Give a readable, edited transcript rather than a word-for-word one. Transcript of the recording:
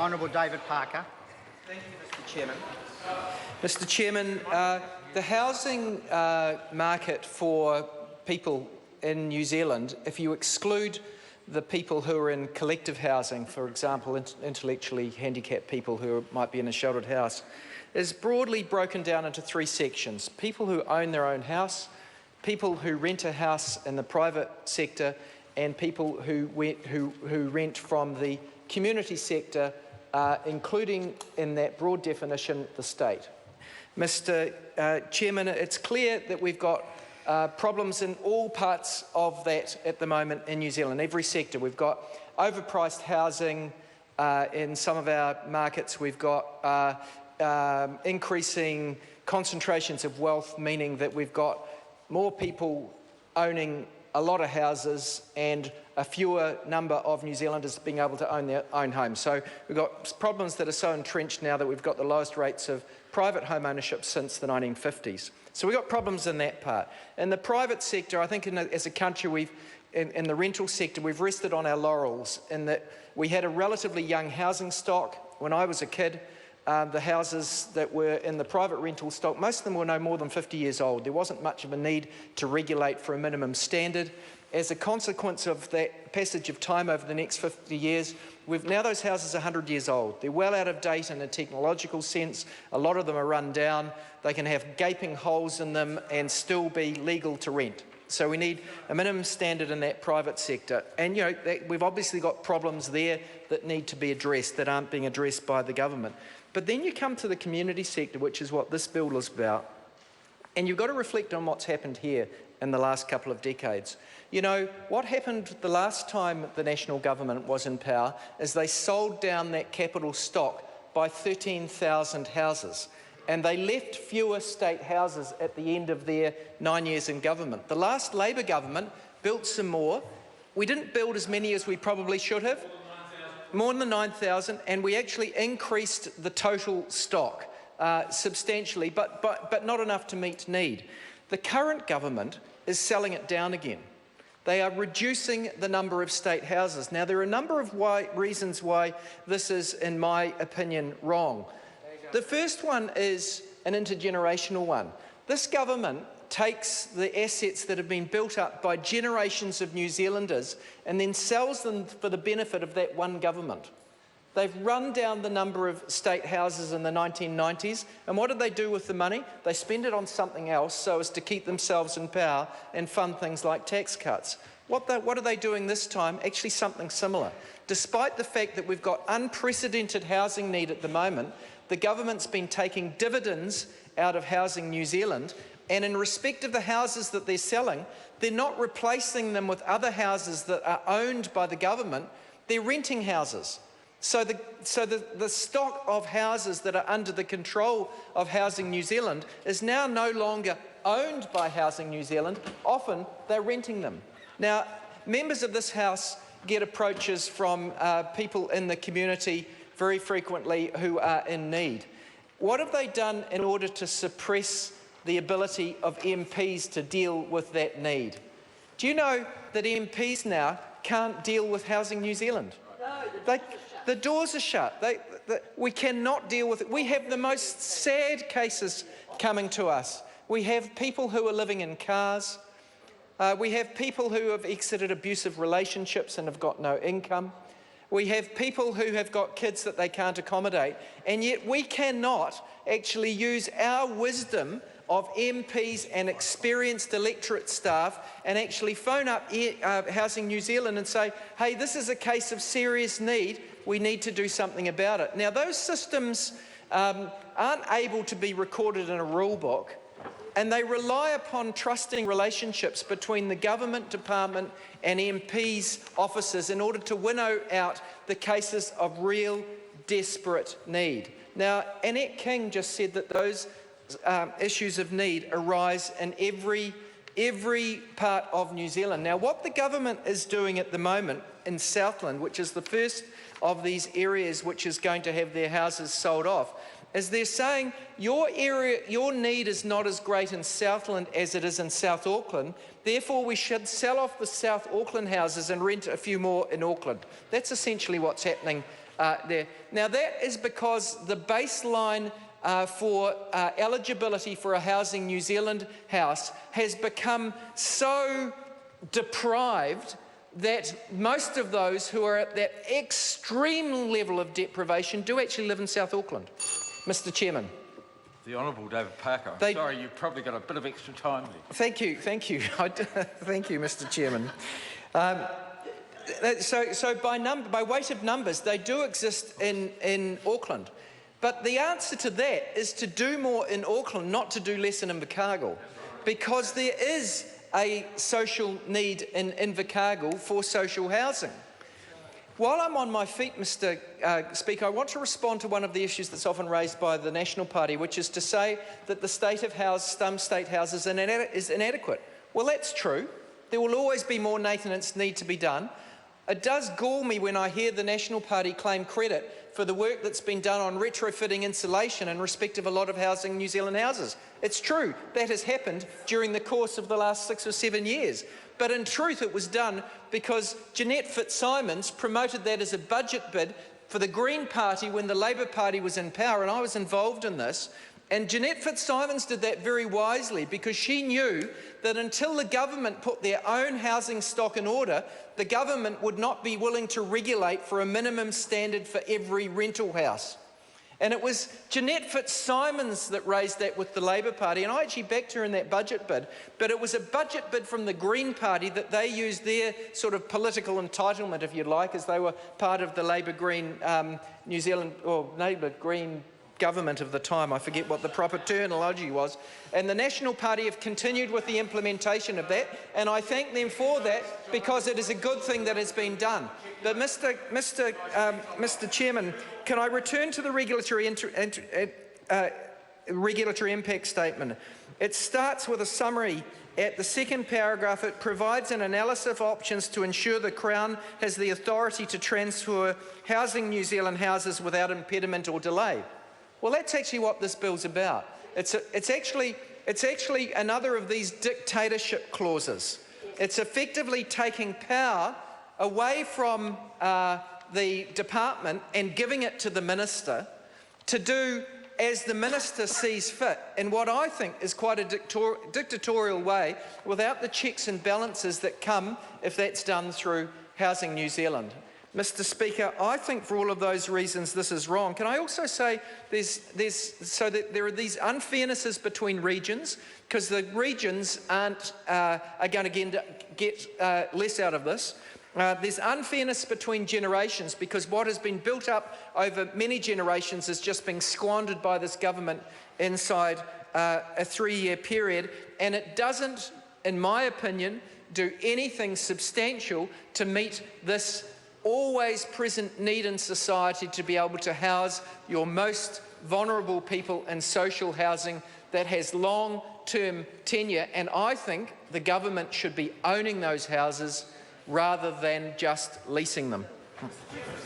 Honourable David Parker. Thank you, Mr Chairman. Mr Chairman, the housing market for people in New Zealand, if you exclude the people who are in collective housing, for example, intellectually handicapped people who might be in a sheltered house, is broadly broken down into three sections: people who own their own house, people who rent a house in the private sector, and people who rent from the community sector, including in that broad definition the state. Mr Chairman, it's clear that we've got problems in all parts of that at the moment in New Zealand, every sector. We've got overpriced housing in some of our markets. We've got increasing concentrations of wealth, meaning that we've got more people owning a lot of houses and a fewer number of New Zealanders being able to own their own homes. So we've got problems that are so entrenched now that we've got the lowest rates of private home ownership since the 1950s. So we've got problems in that part. In the private sector, I think as a country, in the rental sector, we've rested on our laurels in that we had a relatively young housing stock. When I was a kid, the houses that were in the private rental stock, most of them were no more than 50 years old. There wasn't much of a need to regulate for a minimum standard. As a consequence of that passage of time over the next 50 years, now those houses are 100 years old. They're well out of date in a technological sense. A lot of them are run down. They can have gaping holes in them and still be legal to rent. So we need a minimum standard in that private sector. And we've obviously got problems there that need to be addressed, that aren't being addressed by the government. But then you come to the community sector, which is what this bill is about, and you've got to reflect on what's happened here in the last couple of decades. What happened the last time the national government was in power is they sold down that capital stock by 13,000 houses, and they left fewer state houses at the end of their 9 years in government. The last Labor government built some more. We didn't build as many as we probably should have. More than 9,000, and we actually increased the total stock substantially, but not enough to meet need. The current government is selling it down again. They are reducing the number of state houses. Now, there are a number of reasons why this is, in my opinion, wrong. The first one is an intergenerational one. This government takes the assets that have been built up by generations of New Zealanders and then sells them for the benefit of that one government. They've run down the number of state houses in the 1990s, and what did they do with the money? They spend it on something else so as to keep themselves in power and fund things like tax cuts. What are they doing this time? Actually something similar. Despite the fact that we've got unprecedented housing need at the moment, the government's been taking dividends out of Housing New Zealand, and in respect of the houses that they're selling, they're not replacing them with other houses that are owned by the government, they're renting houses. So the stock of houses that are under the control of Housing New Zealand is now no longer owned by Housing New Zealand. Often they're renting them. Now, members of this House get approaches from people in the community very frequently who are in need. What have they done in order to suppress the ability of MPs to deal with that need? Do you know that MPs now can't deal with Housing New Zealand? The doors are shut. We cannot deal with it. We have the most sad cases coming to us. We have people who are living in cars. We have people who have exited abusive relationships and have got no income. We have people who have got kids that they can't accommodate, and yet we cannot actually use our wisdom of MPs and experienced electorate staff and actually phone up Housing New Zealand and say, hey, this is a case of serious need, we need to do something about it. Now, those systems aren't able to be recorded in a rule book, and they rely upon trusting relationships between the government department and MPs' offices in order to winnow out the cases of real desperate need. Now, Annette King just said that those issues of need arise in every part of New Zealand. Now, what the government is doing at the moment in Southland, which is the first of these areas which is going to have their houses sold off, is they're saying your need is not as great in Southland as it is in South Auckland, therefore we should sell off the South Auckland houses and rent a few more in Auckland. That's essentially what's happening there. Now, that is because the baseline for eligibility for a Housing New Zealand house has become so deprived that most of those who are at that extreme level of deprivation do actually live in South Auckland. Mr. Chairman. The Honourable David Parker. I'm sorry, you've probably got a bit of extra time there. Thank you. Thank you, Mr. Chairman. So by weight of numbers, they do exist in Auckland. But the answer to that is to do more in Auckland, not to do less in Invercargill, because there is a social need in Invercargill for social housing. While I'm on my feet, Mr. Speaker, I want to respond to one of the issues that's often raised by the National Party, which is to say that the state of some state houses is inadequate. Well, that's true. There will always be more maintenance need to be done. It does gall me when I hear the National Party claim credit for the work that's been done on retrofitting insulation in respect of a lot of Housing New Zealand houses. It's true, that has happened during the course of the last 6 or 7 years. But in truth, it was done because Jeanette Fitzsimons promoted that as a budget bid for the Green Party when the Labour Party was in power, and I was involved in this. And Jeanette Fitzsimons did that very wisely because she knew that until the government put their own housing stock in order, the government would not be willing to regulate for a minimum standard for every rental house. And it was Jeanette Fitzsimons that raised that with the Labour Party, and I actually backed her in that budget bid. But it was a budget bid from the Green Party that they used their sort of political entitlement, if you like, as they were part of the Labour Green New Zealand, or Labour Green government of the time. I forget what the proper terminology was. And the National Party have continued with the implementation of that, and I thank them for that because it is a good thing that has been done. But Mr. Chairman, can I return to the regulatory impact statement? It starts with a summary. At the second paragraph, it provides an analysis of options to ensure the Crown has the authority to transfer Housing New Zealand houses without impediment or delay. Well, that's actually what this bill's about. It's actually another of these dictatorship clauses. It's effectively taking power away from the department and giving it to the minister to do as the minister sees fit, in what I think is quite a dictatorial way, without the checks and balances that come if that's done through Housing New Zealand. Mr. Speaker, I think for all of those reasons this is wrong. Can I also say so that there are these unfairnesses between regions, because the regions are going to get less out of this. There's unfairness between generations, because what has been built up over many generations is just being squandered by this government inside a 3-year period, and it doesn't, in my opinion, do anything substantial to meet this always present need in society to be able to house your most vulnerable people in social housing that has long-term tenure. And I think the government should be owning those houses rather than just leasing them.